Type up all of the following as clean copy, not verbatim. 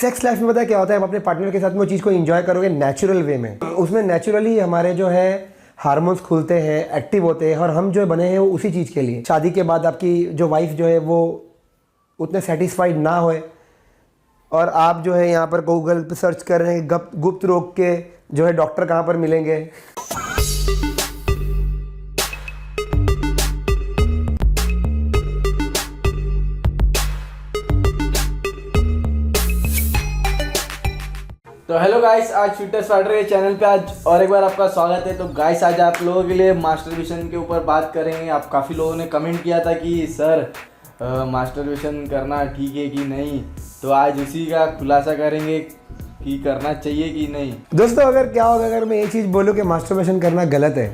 Sex life में पता है क्या होता है, हम अपने पार्टनर के साथ में वो चीज़ को एंजॉय करोगे नेचुरल वे में, उसमें नेचुरली हमारे जो है हार्मोन्स खुलते हैं, एक्टिव होते हैं, और हम जो बने हैं वो उसी चीज़ के लिए। शादी के बाद आपकी जो वाइफ जो है वो उतने सेटिस्फाइड ना होए और आप जो है यहाँ पर गूगल पे सर्च कर रहे हैं गुप्त रोग के जो है डॉक्टर कहाँ पर मिलेंगे। तो हेलो गाइस, आज फिटनेस फाइटर के चैनल पे आज और एक बार आपका स्वागत है। तो गाइस आज आप लोगों के लिए मास्टरबेशन के ऊपर बात करेंगे। आप काफ़ी लोगों ने कमेंट किया था कि सर मास्टरबेशन करना ठीक है कि नहीं, तो आज उसी का खुलासा करेंगे कि करना चाहिए कि नहीं। दोस्तों अगर क्या होगा अगर मैं ये चीज़ बोलूँ कि मास्टरबेशन करना गलत है,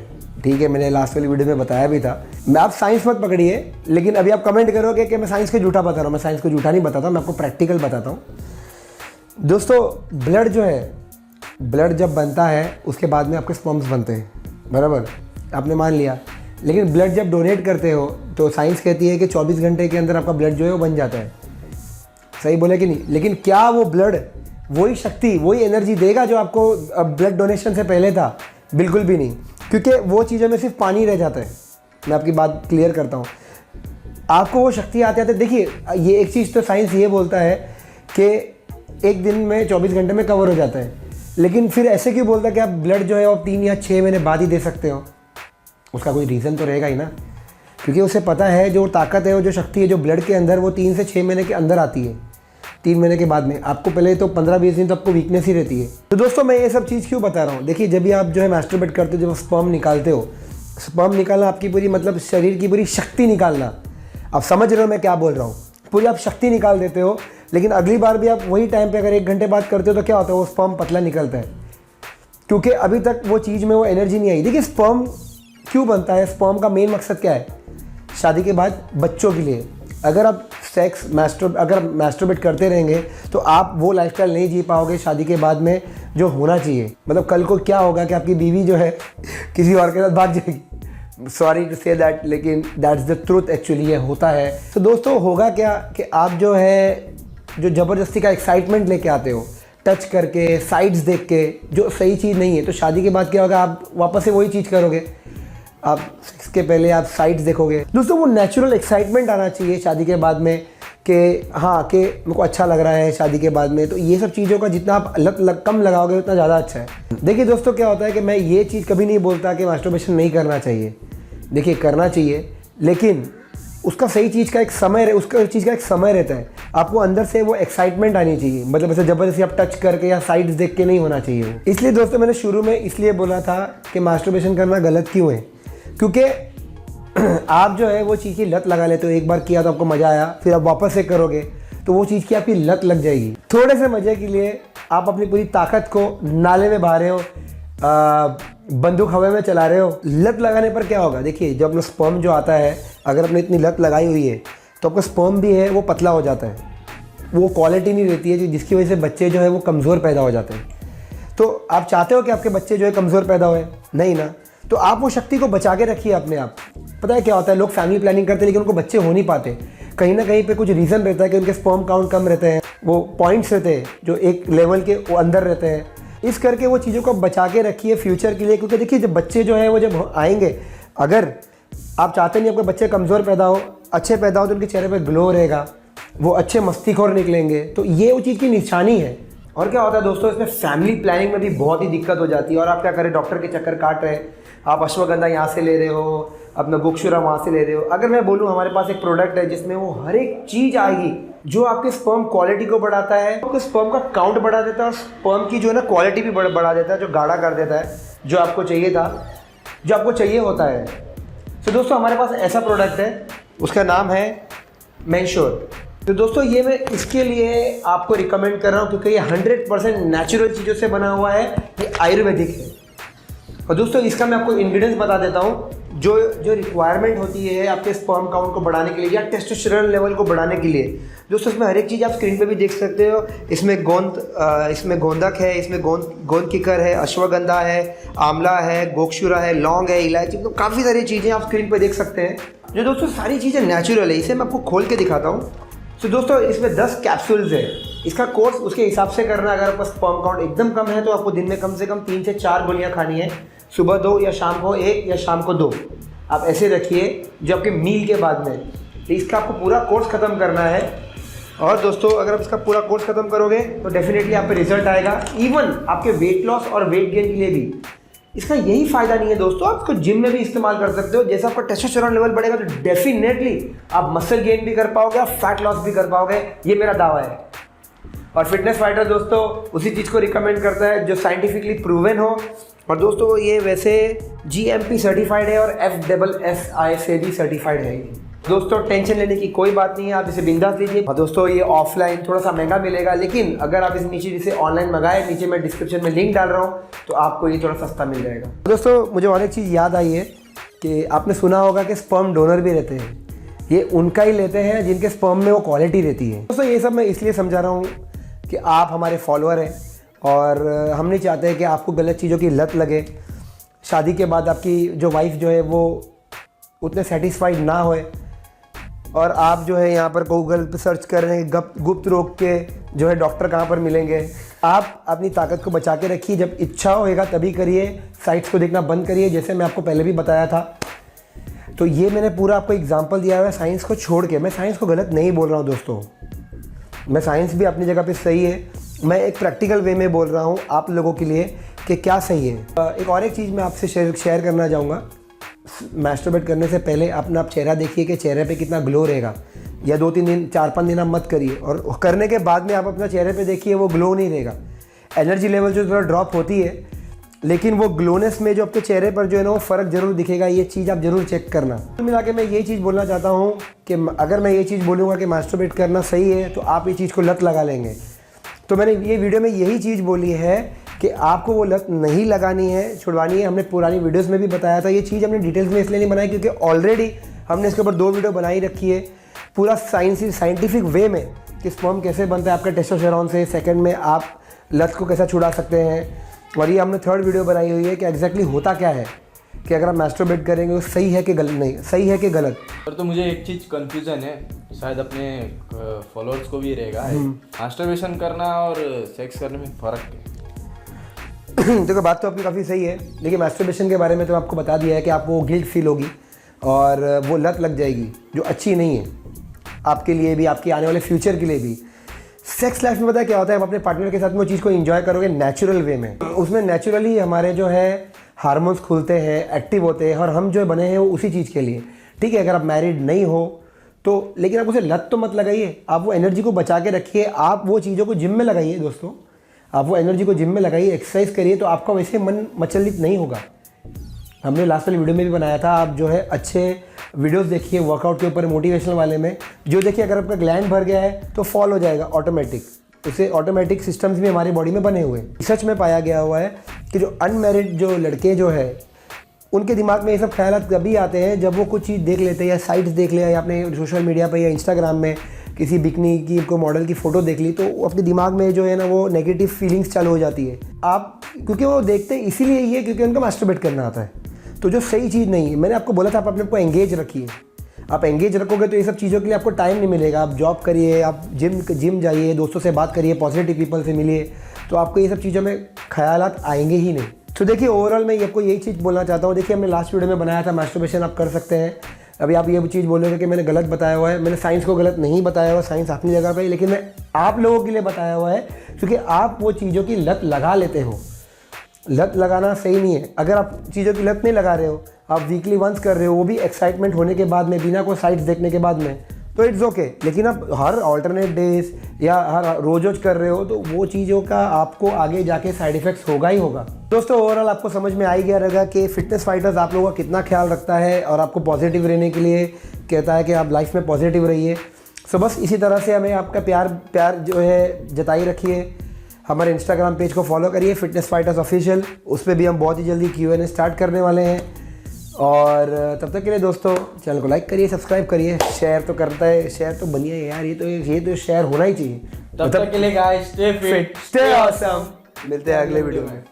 ठीक है, मैंने लास्ट वाली वीडियो में बताया भी था। मैं आप साइंस मत पकड़िए, लेकिन अभी आप कमेंट करोगे कि मैं साइंस को झूठा बता रहा हूँ। मैं साइंस को झूठा नहीं बताता, मैं आपको प्रैक्टिकल बताता हूँ। दोस्तों ब्लड जो है, ब्लड जब बनता है उसके बाद में आपके स्पर्म्स बनते हैं, बराबर, आपने मान लिया। लेकिन ब्लड जब डोनेट करते हो तो साइंस कहती है कि 24 घंटे के अंदर आपका ब्लड जो है वो बन जाता है। सही बोले कि नहीं? लेकिन क्या वो ब्लड वही शक्ति, वही एनर्जी देगा जो आपको ब्लड डोनेशन से पहले था? बिल्कुल भी नहीं, क्योंकि वो चीज़ों में सिर्फ पानी रह जाता है। मैं आपकी बात क्लियर करता हूँ, आपको वो शक्ति आते आते, देखिए ये एक चीज़ तो साइंस ये बोलता है कि एक दिन में 24 घंटे में कवर हो जाता है, लेकिन फिर ऐसे क्यों बोलता है कि आप ब्लड जो है वो 3 या 6 महीने बाद ही दे सकते हो? उसका कोई रीज़न तो रहेगा ही ना, क्योंकि उसे पता है जो ताकत है, वो जो शक्ति है जो ब्लड के अंदर, वो 3 से 6 महीने के अंदर आती है। 3 महीने के बाद में आपको पहले तो 15-20 दिन तो आपको वीकनेस ही रहती है। तो दोस्तों मैं ये सब चीज़ क्यों बता रहा हूँ? देखिए जब भी आप जो है मैस्टरबेट करते हो, जब स्पर्म निकालते हो, स्पर्म निकालना आपकी पूरी मतलब शरीर की पूरी शक्ति निकालना। आप समझ रहे हो मैं क्या बोल रहा हूँ? पूरी आप शक्ति निकाल देते हो, लेकिन अगली बार भी आप वही टाइम पे अगर 1 घंटे बाद करते हो तो क्या होता है? वो स्पर्म पतला निकलता है, क्योंकि अभी तक वो चीज़ में वो एनर्जी नहीं आई। देखिए स्पर्म क्यों बनता है? स्पर्म का मेन मकसद क्या है? शादी के बाद बच्चों के लिए। अगर आप अगर मैस्टरबेट करते रहेंगे तो आप वो लाइफस्टाइल नहीं जी पाओगे शादी के बाद में जो होना चाहिए। मतलब कल को क्या होगा कि आपकी बीवी जो है किसी और के साथ भाग जाएगी। सॉरी टू से दैट, लेकिन दैट्स द ट्रूथ, एक्चुअली ये होता है। तो दोस्तों होगा क्या कि आप जो है जो ज़बरदस्ती का एक्साइटमेंट लेके आते हो, टच करके, साइड्स देख के, जो सही चीज़ नहीं है, तो शादी के बाद क्या होगा? आप वापस से वही चीज़ करोगे। आप सेक्स के पहले आप साइड्स देखोगे। दोस्तों वो नेचुरल एक्साइटमेंट आना चाहिए शादी के बाद में कि हाँ कि मेरे को अच्छा लग रहा है शादी के बाद में। तो ये सब चीज़ों का जितना आप कम लगाओगे उतना ज़्यादा अच्छा है। देखिए दोस्तों क्या होता है कि मैं ये चीज़ कभी नहीं बोलता कि मास्टरबेशन नहीं करना चाहिए। देखिए करना चाहिए, लेकिन उसका सही चीज़ का एक समय, उसका चीज़ का एक समय रहता है। आपको अंदर से वो एक्साइटमेंट आनी चाहिए, मतलब ऐसे ज़बरदस्ती आप टच करके या साइड्स देख के नहीं होना चाहिए वो। इसलिए दोस्तों मैंने शुरू में इसलिए बोला था कि मास्टरबेशन करना गलत क्यों है, क्योंकि आप जो है वो चीज़ की लत लगा लेते हो। एक बार किया तो आपको मज़ा आया, फिर आप वापस से करोगे तो वो चीज़ की आपकी लत लग जाएगी। थोड़े से मज़े के लिए आप अपनी पूरी ताकत को नाले में बहा रहे हो, बंदूक हवा में चला रहे हो। लत लगाने पर क्या होगा? देखिए जब अपना स्पर्म जो आता है, अगर आपने इतनी लत लगाई हुई है तो आपका स्पर्म भी है वो पतला हो जाता है, वो क्वालिटी नहीं रहती है, जिसकी वजह से बच्चे जो है वो कमज़ोर पैदा हो जाते हैं। तो आप चाहते हो कि आपके बच्चे जो है कमज़ोर पैदा होए? नहीं ना। तो आप वो शक्ति को बचा के रखिए अपने आप। पता है क्या होता है, लोग फैमिली प्लानिंग करते हैं लेकिन उनको बच्चे हो नहीं पाते। कहीं ना कहीं पे कुछ रीज़न रहता है कि उनके स्पर्म काउंट कम रहते हैं, वो पॉइंट्स रहते हैं जो एक लेवल के वो अंदर रहते हैं। इस करके वो चीज़ों को बचा के रखिए फ्यूचर के लिए, क्योंकि देखिए जब बच्चे जो है वो जब आएंगे, अगर आप चाहते नहीं आपके बच्चे कमज़ोर पैदा हो, अच्छे पैदा हो, तो उनके चेहरे पे ग्लो रहेगा, वो अच्छे मस्तीखोर निकलेंगे, तो ये वो चीज़ की निशानी है। और क्या होता है दोस्तों, इसमें फैमिली प्लानिंग में भी बहुत ही दिक्कत हो जाती है। और आप क्या करें, डॉक्टर के चक्कर काट रहे हैं, आप अश्वगंधा यहाँ से ले रहे हो, अपना गोक्षुरा वहाँ से ले रहे हो। अगर मैं बोलूँ हमारे पास एक प्रोडक्ट है जिसमें वो हर एक चीज़ आएगी जो आपके स्पर्म क्वालिटी को बढ़ाता है, आपके स्पर्म का काउंट बढ़ा देता है और स्पर्म की जो है ना क्वालिटी भी बढ़ा देता है, जो गाढ़ा कर देता है, जो आपको चाहिए था, जो आपको चाहिए होता है। तो दोस्तों हमारे पास ऐसा प्रोडक्ट है, उसका नाम है मेंश्योर। तो दोस्तों ये मैं इसके लिए आपको रिकमेंड कर रहा हूँ क्योंकि ये 100% नेचुरल चीज़ों से बना हुआ है, ये आयुर्वेदिक है। और दोस्तों इसका मैं आपको इंग्रेडिएंट्स बता देता हूँ। जो रिक्वायरमेंट होती है आपके स्पर्म काउंट को बढ़ाने के लिए या टेस्टोस्टेरोन लेवल को बढ़ाने के लिए, दोस्तों इसमें हर एक चीज़ आप स्क्रीन पे भी देख सकते हो। इसमें गोंदक है, इसमें गोंद किकर है, अश्वगंधा है, आंवला है, गोक्षुरा है, लौंग है, इलायची, तो काफ़ी सारी चीज़ें आप स्क्रीन पे देख सकते हैं, जो दोस्तों सारी चीज़ें नेचुरल है। इसे मैं आपको खोल के दिखाता हूँ। तो दोस्तों इसमें 10 कैप्सूल्स है। इसका कोर्स उसके हिसाब से करना। अगर आपका स्पर्म काउंट एकदम कम है तो आपको दिन में कम से कम 3 से 4 गोलियां खानी है, सुबह 2 या शाम को 1 या शाम को 2। आप ऐसे रखिए जो आपके मील के बाद में। तो इसका आपको पूरा कोर्स ख़त्म करना है। और दोस्तों अगर आप इसका पूरा कोर्स ख़त्म करोगे तो डेफिनेटली आप पे रिजल्ट आएगा। इवन आपके वेट लॉस और वेट गेन के लिए भी इसका यही फ़ायदा नहीं है दोस्तों, आप इसको जिम में भी इस्तेमाल कर सकते हो। जैसे आपका टेस्टोस्टेरोन लेवल बढ़ेगा तो डेफिनेटली आप मसल गेन भी कर पाओगे, आप फैट लॉस भी कर पाओगे, ये मेरा दावा है। और फिटनेस फाइटर दोस्तों उसी चीज़ को रिकमेंड करता है जो साइंटिफिकली प्रूवन हो। और दोस्तों ये वैसे GMP सर्टिफाइड है और FSSAI से भी सर्टिफाइड है। दोस्तों टेंशन लेने की कोई बात नहीं है, आप इसे बिंदास लीजिए। और दोस्तों ये ऑफलाइन थोड़ा सा महंगा मिलेगा, लेकिन अगर आप इस नीचे जिसे ऑनलाइन मंगाए, नीचे मैं डिस्क्रिप्शन में लिंक डाल रहा हूँ, तो आपको ये थोड़ा सस्ता मिल जाएगा। दोस्तों मुझे और एक चीज़ याद आई है कि आपने सुना होगा कि स्पर्म डोनर भी रहते हैं, ये उनका ही लेते हैं जिनके स्पर्म में वो क्वालिटी रहती है। दोस्तों ये सब मैं इसलिए समझा रहा हूँ कि आप हमारे फॉलोअर हैं और हम नहीं चाहते कि आपको गलत चीज़ों की लत लगे। शादी के बाद आपकी जो वाइफ जो है वो उतने सेटिस्फाइड ना होए और आप जो है यहाँ पर गूगल पे सर्च कर रहे हैं गुप्त रोग के जो है डॉक्टर कहाँ पर मिलेंगे। आप अपनी ताकत को बचा के रखिए, जब इच्छा होएगा तभी करिए, साइट्स को देखना बंद करिए, जैसे मैं आपको पहले भी बताया था। तो ये मैंने पूरा आपको एग्जाम्पल दिया हुआ है साइंस को छोड़ के। मैं साइंस को गलत नहीं बोल रहा हूँ दोस्तों, मैं साइंस भी अपनी जगह पे सही है, मैं एक प्रैक्टिकल वे में बोल रहा हूँ आप लोगों के लिए कि क्या सही है। एक और एक चीज़ मैं आपसे शेयर करना चाहूँगा। मैस्टरबेट करने से पहले अपना आप चेहरा देखिए कि चेहरे पे कितना ग्लो रहेगा, या 2-3 दिन 4-5 दिन आप मत करिए, और करने के बाद में आप अपना चेहरे पे देखिए वो ग्लो नहीं रहेगा। एनर्जी लेवल जो थोड़ा ड्रॉप होती है, लेकिन वो ग्लोनेस में जो आपके चेहरे पर जो है ना वो फ़र्क जरूर दिखेगा। ये चीज़ आप ज़रूर चेक करना। कुल मिला के मैं ये चीज़ बोलना चाहता हूँ कि अगर मैं ये चीज़ बोलूँगा कि मैस्टरबेट करना सही है तो आप ये चीज़ को लत लगा लेंगे। तो मैंने ये वीडियो में यही चीज़ बोली है कि आपको वो लत नहीं लगानी है, छुड़वानी है। हमने पुरानी वीडियोस में भी बताया था। ये चीज़ हमने डिटेल्स में इसलिए नहीं बनाई क्योंकि ऑलरेडी हमने इसके ऊपर 2 वीडियो बनाई रखी है पूरा साइंटिफिक वे में कि स्पर्म कैसे बनता है आपका टेस्टोस्टेरोन से, सेकंड में आप लत को कैसे छुड़ा सकते हैं, और ये हमने 3rd वीडियो बनाई हुई है कि एग्जैक्टली होता क्या है कि अगर आप मैस्टरबेट करेंगे वो सही है कि गलत, नहीं सही है कि गलत। पर तो मुझे एक चीज़ कंफ्यूजन है, शायद अपने फॉलोअर्स को भी रहेगा, मास्टरबेशन करना और सेक्स करने में फ़र्क है। देखो बात तो आपकी काफ़ी सही है, लेकिन मैस्टरबेशन के बारे में तो आपको बता दिया है कि आपको गिल्ट फील होगी और वो लत लग जाएगी जो अच्छी नहीं है आपके लिए भी, आपके आने वाले फ्यूचर के लिए भी। सेक्स लाइफ में पता है क्या होता है, हम अपने पार्टनर के साथ में वो चीज़ को एंजॉय करोगे नेचुरल वे में, उसमें नेचुरली हमारे जो है हार्मोन्स खुलते हैं, एक्टिव होते हैं, और हम जो बने हैं वो उसी चीज़ के लिए। ठीक है, अगर आप मैरिड नहीं हो तो, लेकिन आप उसे लत तो मत लगाइए, आप वो एनर्जी को बचा के रखिए। आप वो चीज़ों को जिम में लगाइए दोस्तों, आप वो एनर्जी को जिम में लगाइए, एक्सरसाइज करिए, तो आपका वैसे मन मचलित नहीं होगा। हमने लास्ट वाली वीडियो में भी बनाया था, आप जो है अच्छे वीडियोस देखिए वर्कआउट के ऊपर, मोटिवेशनल वाले में, जो देखिए अगर आपका ग्लैंड भर गया है तो फॉल हो जाएगा ऑटोमेटिक। उसे ऑटोमेटिक सिस्टम्स भी हमारी बॉडी में बने हुए हैं। रिसर्च में पाया गया हुआ है कि जो अनमैरिड जो लड़के जो है उनके दिमाग में ये सब ख्यालात कभी आते हैं जब वो कुछ चीज़ देख लेते हैं, या साइट्स देख लिया, या अपने सोशल मीडिया पर या इंस्टाग्राम में किसी बिकनी की को मॉडल की फ़ोटो देख ली, तो अपने दिमाग में जो है ना वो नेगेटिव फीलिंग्स चालू हो जाती है। आप क्योंकि वो देखते इसीलिए ये क्योंकि उनको मास्टरबेट करना आता है, तो जो सही चीज़ नहीं है। मैंने आपको बोला था आप अपने को एंगेज रखिए, आप एंगेज रखोगे तो ये सब चीज़ों के लिए आपको टाइम नहीं मिलेगा। आप जॉब करिए, आप जिम जाइए, दोस्तों से बात करिए, पॉजिटिव पीपल से मिलिए, तो आपको ये सब चीज़ों में ख्यालात आएंगे ही नहीं। तो देखिए ओवरऑल मैं आपको यही चीज़ बोलना चाहता हूँ। देखिए हमने लास्ट वीडियो में बनाया था मैस्टरबेशन आप कर सकते हैं। अभी आप ये चीज़ बोलोगे कि मैंने गलत बताया हुआ है, मैंने साइंस को गलत नहीं बताया हुआ, साइंस अपनी जगह पे, लेकिन मैं आप लोगों के लिए बताया हुआ है क्योंकि आप वो चीज़ों की लत लगा लेते हो। लत लगाना सही नहीं है। अगर आप चीज़ों की लत नहीं लगा रहे हो, आप वीकली वंस कर रहे हो, वो भी एक्साइटमेंट होने के बाद में, बिना कोई साइट्स देखने के बाद में, तो इट्स ओके। लेकिन आप हर ऑल्टरनेट डेज या हर रोज कर रहे हो तो वो चीज़ों का आपको आगे जाके साइड इफेक्ट्स होगा ही होगा। दोस्तों ओवरऑल आपको समझ में आ ही गया रहेगा कि फिटनेस फाइटर्स आप लोगों का कितना ख्याल रखता है और आपको पॉजिटिव रहने के लिए कहता है कि आप लाइफ में पॉजिटिव रहिए। सो बस इसी तरह से हमें आपका प्यार जो है जताई रखिए। हमारे इंस्टाग्राम पेज को फॉलो करिए फिटनेस फाइटर्स ऑफिशियल, उस पर भी हम बहुत ही जल्दी Q&A स्टार्ट करने वाले हैं। और तब तक के लिए दोस्तों चैनल को लाइक करिए, सब्सक्राइब करिए, शेयर तो करता है, शेयर तो बनिए यार, ये तो शेयर होना ही चाहिए। तब तक के लिए guys stay fit stay awesome, मिलते हैं अगले वीडियो में।